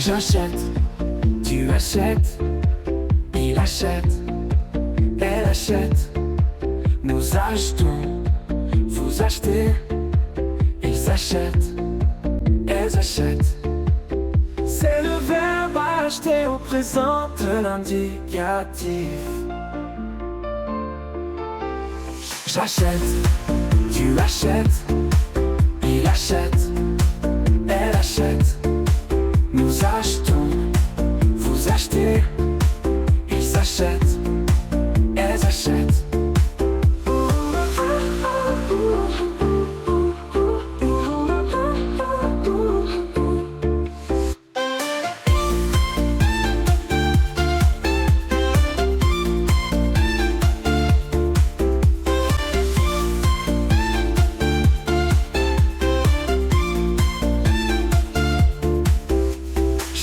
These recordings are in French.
J'achète, tu achètes, il achète, elle achète, nous achetons, vous achetez, ils achètent, elles achètent. C'est le verbe acheter au présent de l'indicatif. J'achète, tu achètes, il achète, elle achète, nous achetons, vous achetez, ils achètent, elles achètent.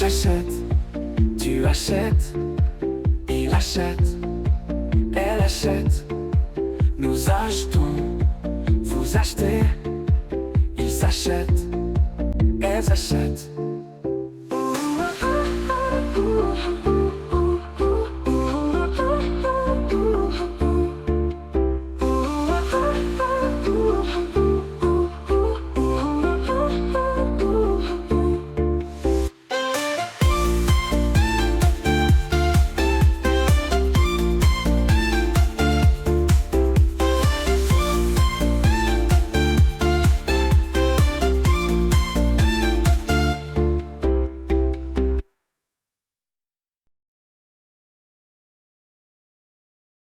J'achète, tu achètes, il achète, elle achète, nous achetons, vous achetez, ils achètent, elles achètent.